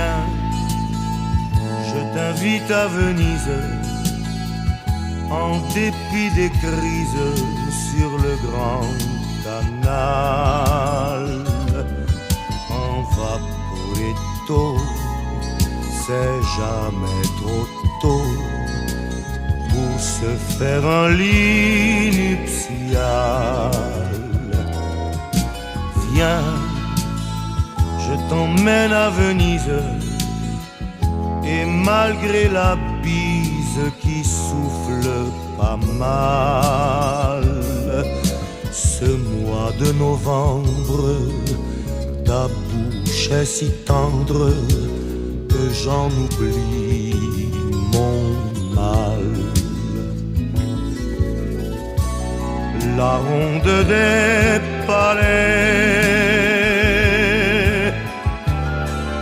viens, je t'invite à Venise, en dépit des crises sur le grand canal. En vaporetto, c'est jamais trop tôt pour se faire un lit nuptial. Viens, je t'emmène à Venise, et malgré la bise qui souffle pas mal, ce mois de novembre, ta bouche est si tendre que j'en oublie mon mal. La ronde des palais